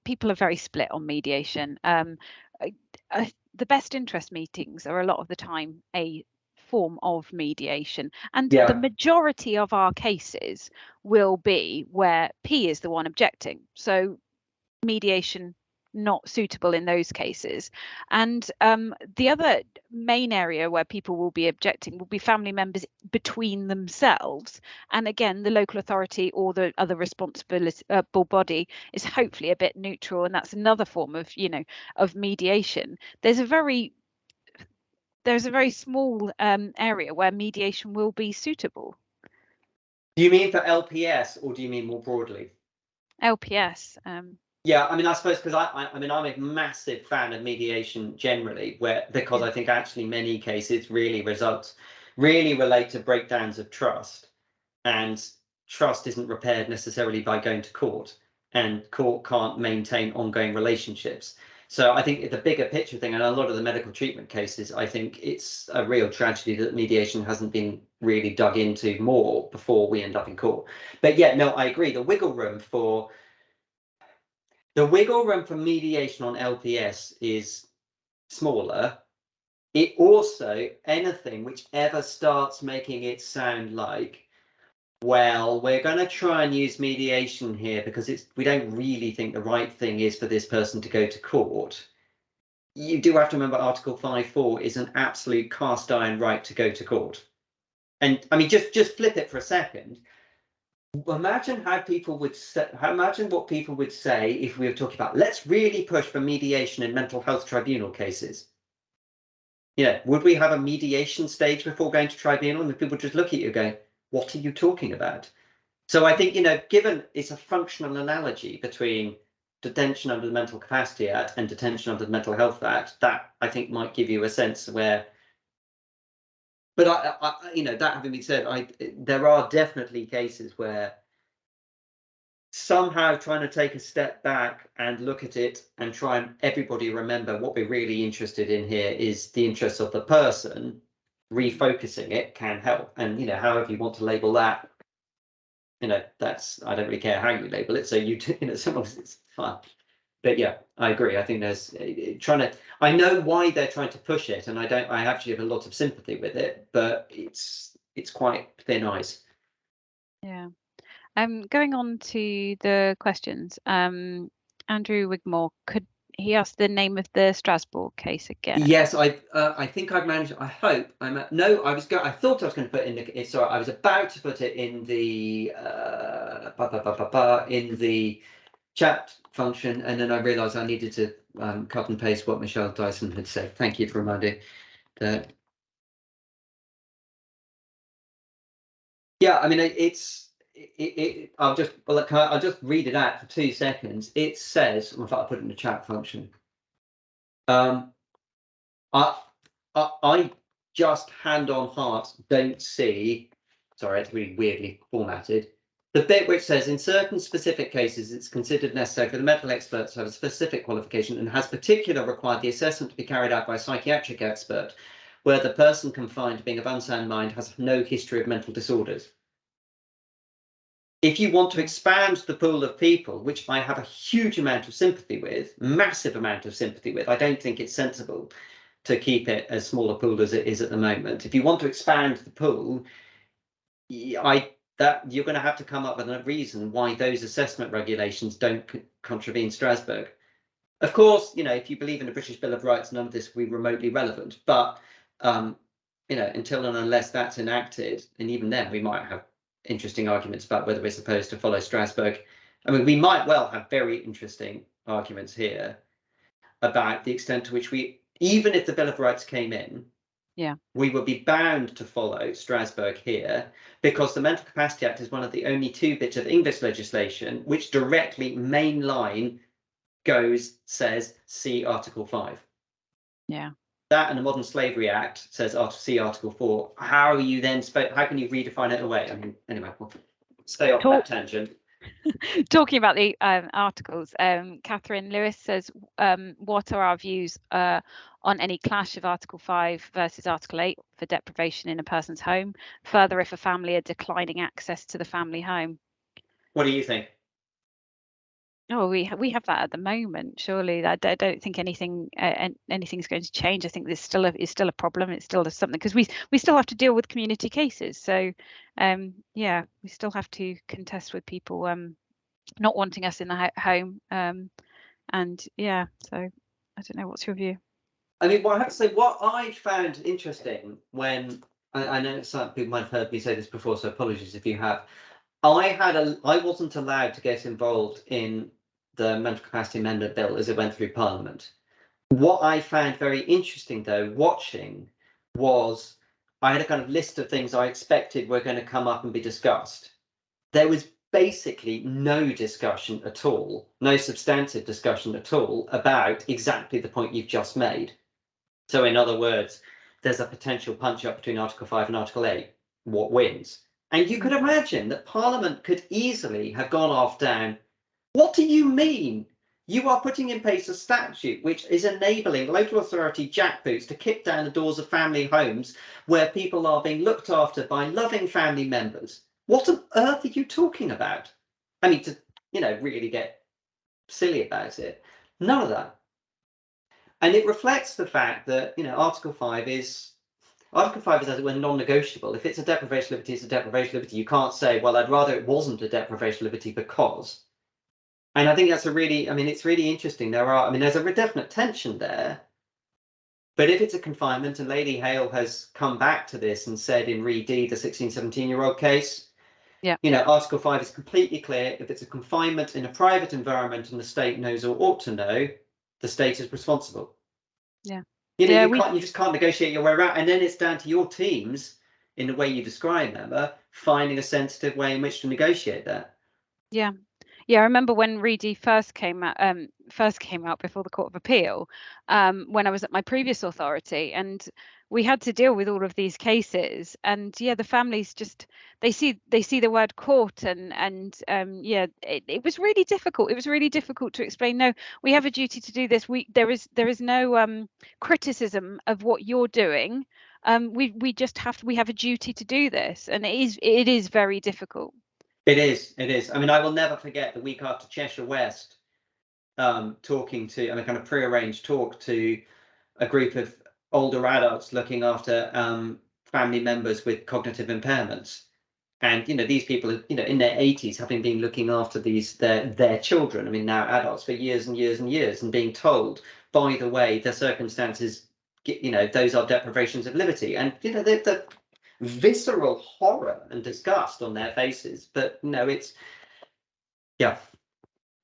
people are very split on mediation. The best interest meetings are a lot of the time a form of mediation, and the majority of our cases will be where P is the one objecting, so mediation not suitable in those cases. And the other main area where people will be objecting will be family members between themselves, and again the local authority or the other responsible body is hopefully a bit neutral, and that's another form of of mediation. There's a very small area where mediation will be suitable. Do you mean for LPS, or do you mean more broadly? LPS. Yeah, I mean, I suppose because I mean, I'm a massive fan of mediation generally, because I think actually many cases really relate to breakdowns of trust, and trust isn't repaired necessarily by going to court, and court can't maintain ongoing relationships. So I think the bigger picture thing, and a lot of the medical treatment cases, I think it's a real tragedy that mediation hasn't been really dug into more before we end up in court. But yeah, no, I agree. The wiggle room for mediation on LPS is smaller. It also, anything which ever starts making it sound like, well, we're going to try and use mediation here because we don't really think the right thing is for this person to go to court. You do have to remember Article 5.4 is an absolute cast iron right to go to court. And I mean, just flip it for a second. Imagine how people would say, imagine what people would say if we were talking about, let's really push for mediation in mental health tribunal cases. Yeah, would we have a mediation stage before going to tribunal? And people just look at you going, what are you talking about? So I think, given it's a functional analogy between detention under the Mental Capacity Act and detention under the Mental Health Act, that I think might give you a sense where. But that having been said, there are definitely cases where somehow trying to take a step back and look at it and try and everybody remember what we're really interested in here is the interests of the person. Refocusing it can help, and however you want to label that. That's, I don't really care how you label it. So sometimes it's fun. But yeah, I agree. I think there's I know why they're trying to push it, and I actually have a lot of sympathy with it, but it's quite thin ice. Yeah. Going on to the questions, Andrew Wigmore, could he ask the name of the Strasbourg case again? Yes, I think I've managed. I hope I'm. No, I thought I was going to put in the. Sorry, I was about to put it in the in the chat function, and then I realised I needed to cut and paste what Michelle Dyson had said. Thank you for reminding that. Yeah, I mean I'll just read it out for 2 seconds. It says, in fact, I'll put it in the chat function. I just hand on heart don't see. Sorry, it's really weirdly formatted. The bit which says, in certain specific cases, it's considered necessary for the medical expert to have a specific qualification and has particular required the assessment to be carried out by a psychiatric expert, where the person confined, being of unsound mind, has no history of mental disorders. If you want to expand the pool of people, which I have a huge amount of sympathy with, massive amount of sympathy with, I don't think it's sensible to keep it as small a pool as it is at the moment. If you want to expand the pool, you're going to have to come up with a reason why those assessment regulations don't contravene Strasbourg. Of course, if you believe in the British Bill of Rights, none of this will be remotely relevant. But until and unless that's enacted, and even then, we might have interesting arguments about whether we're supposed to follow Strasbourg. I mean, we might well have very interesting arguments here about the extent to which even if the Bill of Rights came in, we would be bound to follow Strasbourg here, because the Mental Capacity Act is one of the only 2 bits of English legislation which directly mainline says see Article 5. Yeah. That and the Modern Slavery Act says see Article 4. How are you then how can you redefine it away? I mean, anyway, we'll stay off that tangent. Talking about the articles, Catherine Lewis says, what are our views on any clash of Article 5 versus Article 8 for deprivation in a person's home? Further, if a family are declining access to the family home. What do you think? Oh, we have that at the moment. Surely, I don't think anything's going to change. I think there's still a problem. It's still something, because we still have to deal with community cases. So, yeah, we still have to contest with people not wanting us in the home. And yeah, so I don't know. What's your view? I mean, I have to say, what I found interesting when I know some people might have heard me say this before, so apologies if you have. I wasn't allowed to get involved in the Mental Capacity Amendment Bill as it went through Parliament. What I found very interesting, though, watching, was I had a kind of list of things I expected were going to come up and be discussed. There was basically no discussion at all, no substantive discussion at all about exactly the point you've just made. So in other words, there's a potential punch-up between Article 5 and Article 8. What wins? And you could imagine that Parliament could easily have gone off down, what do you mean You are putting in place a statute which is enabling local authority jackboots to kick down the doors of family homes where people are being looked after by loving family members. What on earth are you talking about? I mean, to, you know, really get silly about it. None of that. And it reflects the fact that, you know, Article 5 is, as it were, non-negotiable. If it's a deprivation of liberty, it's a deprivation of liberty. You can't say, well, I'd rather it wasn't a deprivation of liberty because. And I think that's a really, I mean, it's really interesting. There's a definite tension there. But if it's a confinement, and Lady Hale has come back to this and said in Re D, the 16, 17-year-old case, yeah, you know, Article 5 is completely clear. If it's a confinement in a private environment and the state knows or ought to know, the state is responsible. Yeah. You know, Yeah, you just can't negotiate your way around. And then it's down to your teams, in the way you describe, Emma, finding a sensitive way in which to negotiate that. yeah. Yeah, I remember when Reedy first came out before the Court of Appeal, when I was at my previous authority, and we had to deal with all of these cases. And yeah, the families just they see the word court, and yeah, it was really difficult. It was really difficult to explain. No, we have a duty to do this. There is no criticism of what you're doing. We just we have a duty to do this, and it is very difficult. It is. I mean, I will never forget the week after Cheshire West, talking to, kind of prearranged talk to a group of older adults looking after family members with cognitive impairments. And, you know, these people are, you know, in their 80s, having been looking after their children, I mean, now adults, for years and years and years, and being told, by the way, the circumstances, you know, those are deprivations of liberty. And, you know, the visceral horror and disgust on their faces. But no, it's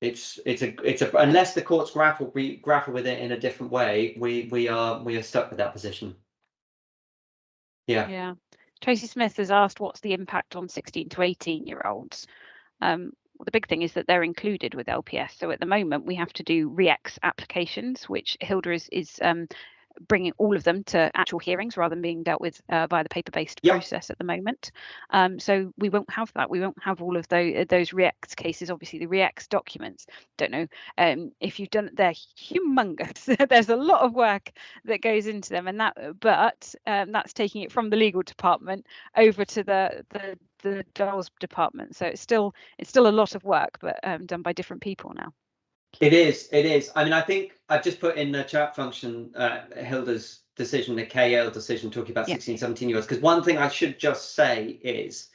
unless the courts grapple with it in a different way, we are stuck with that position. Yeah. Tracy Smith has asked, what's the impact on 16 to 18-year-olds? Well, the big thing is that they're included with LPS. So at the moment, we have to do REEX applications, which Hilda is bringing all of them to actual hearings rather than being dealt with via the paper-based process at the moment. So we won't have that. We won't have all of those REEX cases. Obviously, the REEX documents, don't know if you've done it, they're humongous. There's a lot of work that goes into them, and that's taking it from the legal department over to the DOLS department. So it's still a lot of work, but done by different people now. It is. I mean, I think I've just put in the chat function Hilda's decision, the KL decision, talking about 16, 17-year-olds. Because one thing I should just say is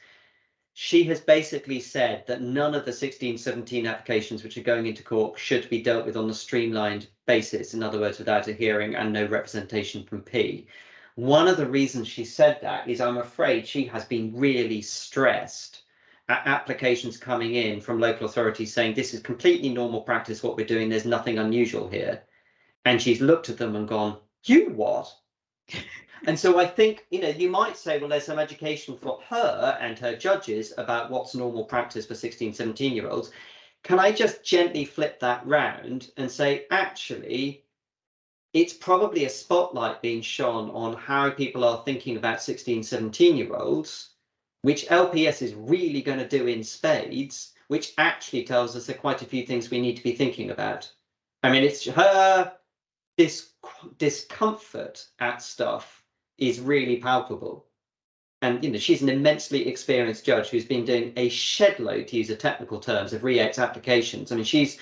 she has basically said that none of the 16, 17 applications which are going into court should be dealt with on a streamlined basis. In other words, without a hearing and no representation from P. One of the reasons she said that is I'm afraid she has been really stressed at applications coming in from local authorities saying this is completely normal practice, what we're doing, there's nothing unusual here. And she's looked at them and gone, you what? And so I think, you know, you might say, well, there's some education for her and her judges about what's normal practice for 16, 17-year-olds. Can I just gently flip that round and say, actually, it's probably a spotlight being shone on how people are thinking about 16, 17-year-olds, which LPS is really going to do in spades, which actually tells us there are quite a few things we need to be thinking about. I mean, it's her discomfort at stuff is really palpable. And, you know, she's an immensely experienced judge who's been doing a shed load, to use the technical terms, of REEX applications. I mean, she's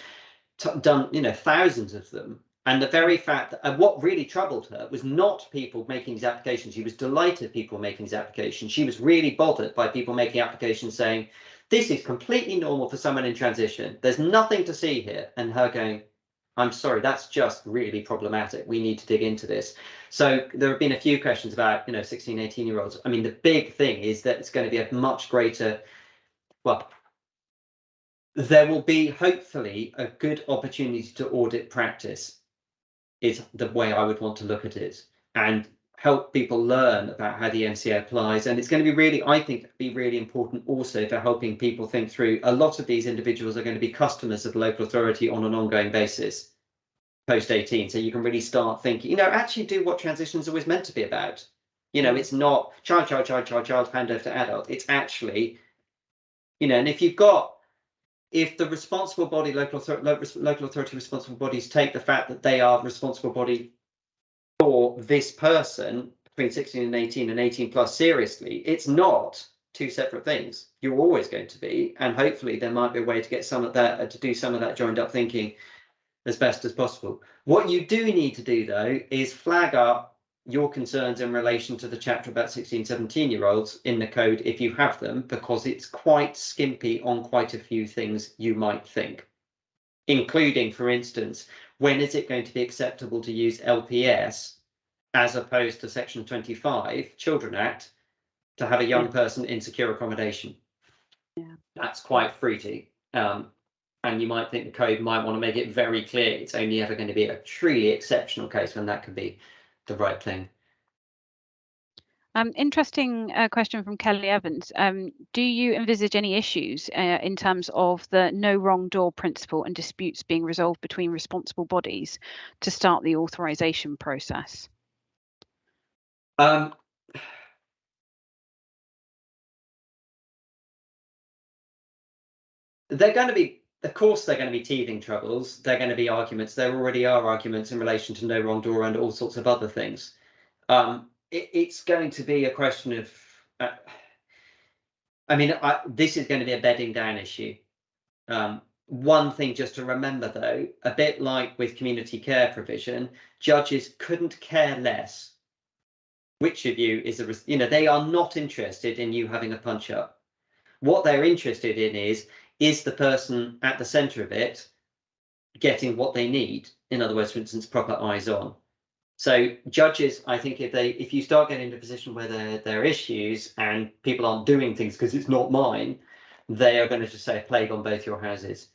done, you know, thousands of them. And the very fact that what really troubled her was not people making these applications. She was delighted people making these applications. She was really bothered by people making applications saying, this is completely normal for someone in transition. There's nothing to see here. And her going, I'm sorry, that's just really problematic. We need to dig into this. So there have been a few questions about, you know, 16, 18-year-olds. I mean, the big thing is that it's going to be a much greater, well, there will be hopefully a good opportunity to audit practice is the way I would want to look at it, and help people learn about how the MCA applies. And it's going to be really, I think, be really important also for helping people think through. A lot of these individuals are going to be customers of the local authority on an ongoing basis post 18. So you can really start thinking, you know, actually do what transition is always meant to be about. You know, it's not child, hand over to adult. It's actually, you know, and if you've got if the responsible body, local authority responsible bodies take the fact that they are responsible body for this person between 16 and 18 and 18 plus seriously, it's not two separate things. You're always going to be, and hopefully there might be a way to get some of that, to do some of that joined up thinking as best as possible. What you do need to do though is flag up your concerns in relation to the chapter about 16, 17-year-olds in the code if you have them, because it's quite skimpy on quite a few things you might think, including, for instance, when is it going to be acceptable to use LPS as opposed to Section 25, Children Act, to have a young person in secure accommodation? Yeah. That's quite fruity. And you might think the code might want to make it very clear it's only ever going to be a truly exceptional case when that could be the right thing. Interesting question from Kelly Evans. Do you envisage any issues in terms of the no wrong door principle and disputes being resolved between responsible bodies to start the authorisation process? They're going to be, of course, they're going to be teething troubles. They're going to be arguments. There already are arguments in relation to no wrong door and all sorts of other things. It's going to be a question of, this is going to be a bedding down issue. One thing just to remember, though, a bit like with community care provision, judges couldn't care less which of you is they are not interested in you having a punch up. What they're interested in is the person at the centre of it getting what they need? In other words, for instance, proper eyes on. So judges, I think if you start getting into a position where there are issues and people aren't doing things because it's not mine, they are going to just say a plague on both your houses.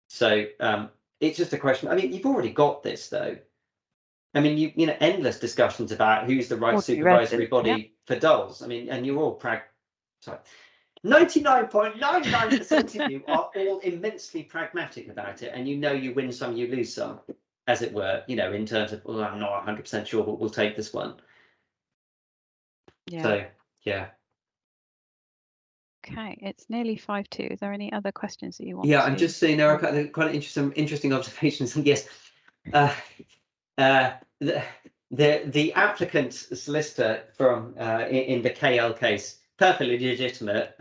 So it's just a question. I mean, you've already got this though. I mean, you know, endless discussions about who's the right supervisory body for DOLS. I mean, and you're all 99.99% of you are all immensely pragmatic about it, and you know you win some, you lose some, as it were, you know, in terms of, well, I'm not 100% sure, but we'll take this one. Yeah. So, yeah. Okay, it's nearly 5:02. Is there any other questions that you want? Yeah, I'm just saying there are quite interesting observations, and yes, the applicant solicitor from in the KL case, perfectly legitimate.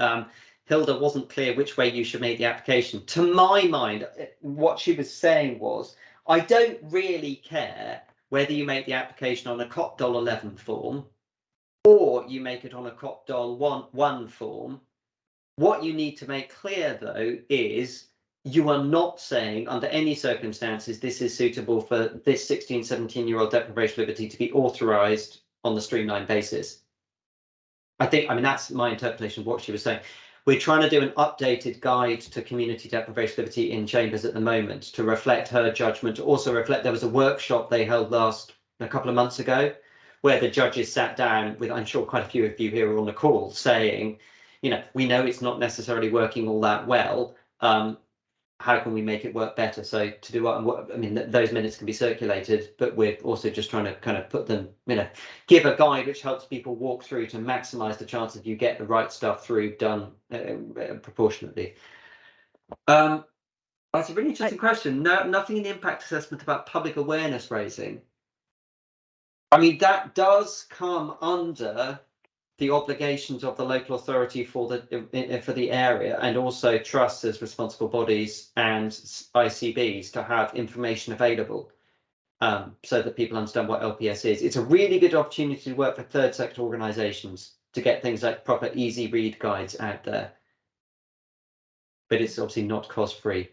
Hilda wasn't clear which way you should make the application. To my mind, what she was saying was, I don't really care whether you make the application on a COP DOL 11 form or you make it on a COP DOL 1 form. What you need to make clear, though, is you are not saying under any circumstances this is suitable for this 16, 17-year-old deprivation of liberty to be authorised on the streamlined basis. I mean, that's my interpretation of what she was saying. We're trying to do an updated guide to community deprivation of liberty in Chambers at the moment to reflect her judgment, to also reflect there was a workshop they held a couple of months ago where the judges sat down with, I'm sure quite a few of you here are on the call, saying, you know, we know it's not necessarily working all that well. How can we make it work better? So to do what I mean, those minutes can be circulated, but we're also just trying to kind of put them, you know, give a guide which helps people walk through to maximise the chance of you get the right stuff through done proportionately. That's a really interesting question. No, nothing in the impact assessment about public awareness raising. I mean, that does come under the obligations of the local authority for the area, and also trusts as responsible bodies and ICBs to have information available so that people understand what LPS is. It's a really good opportunity to work for third sector organisations to get things like proper easy read guides out there. But it's obviously not cost free.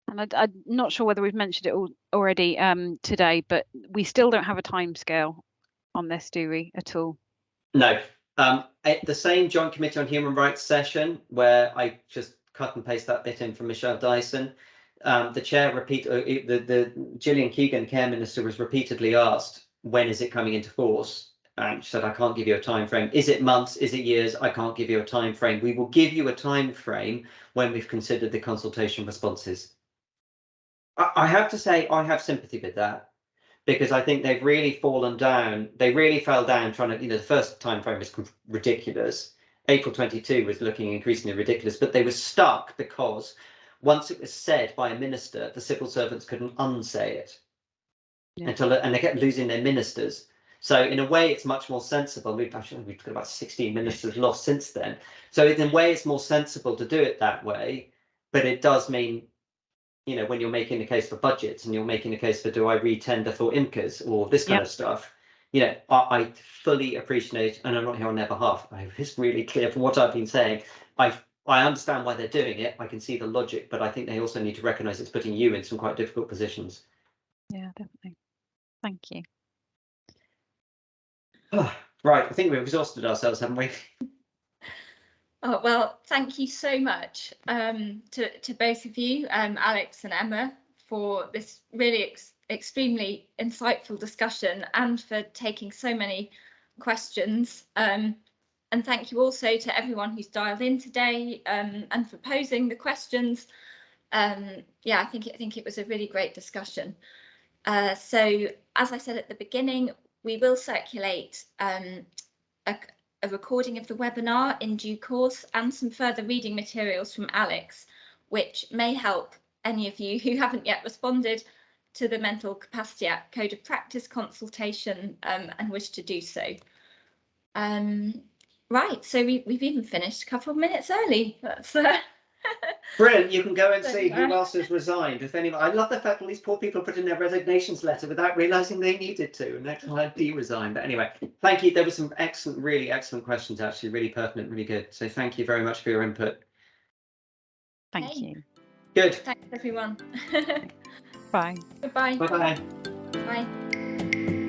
And I'm not sure whether we've mentioned it already today, but we still don't have a timescale on this, do we, at all? No. At the same Joint Committee on Human Rights session, where I just cut and paste that bit in from Michelle Dyson, the chair the Gillian Keegan, Care Minister, was repeatedly asked, when is it coming into force? And she said, I can't give you a time frame. Is it months? Is it years? I can't give you a time frame. We will give you a time frame when we've considered the consultation responses. I have to say, I have sympathy with that, because I think they've really fallen down. They really fell down trying to, you know, the first time frame was ridiculous. April 22 was looking increasingly ridiculous, but they were stuck because once it was said by a minister, the civil servants couldn't unsay it. Yeah. And they kept losing their ministers. So in a way, it's much more sensible. We've got about 16 ministers lost since then. So in a way, it's more sensible to do it that way. But it does mean, you know, when you're making a case for budgets and you're making a case for, do I re-tender for IMCAs or this kind of stuff, you know, I fully appreciate, and I'm not here on their behalf, it's really clear from what I've been saying, I understand why they're doing it, I can see the logic, but I think they also need to recognise it's putting you in some quite difficult positions. Yeah, definitely. Thank you. Right, I think we've exhausted ourselves, haven't we? Oh, well, thank you so much to both of you, Alex and Emma, for this really extremely insightful discussion and for taking so many questions. And thank you also to everyone who's dialed in today and for posing the questions. Yeah, I think it was a really great discussion. So, as I said at the beginning, we will circulate a recording of the webinar in due course and some further reading materials from Alex, which may help any of you who haven't yet responded to the Mental Capacity Act Code of Practice consultation and wish to do so. Right, so we've even finished a couple of minutes early. That's brilliant. You can go and see who else has resigned. If anyone, I love the fact all these poor people put in their resignations letter without realising they needed to, and next time de-resign. But anyway, thank you. There were some excellent, really excellent questions, actually, really pertinent, really good. So thank you very much for your input. Thank you. Good. Thanks, everyone. Bye. Goodbye. Bye-bye. Bye.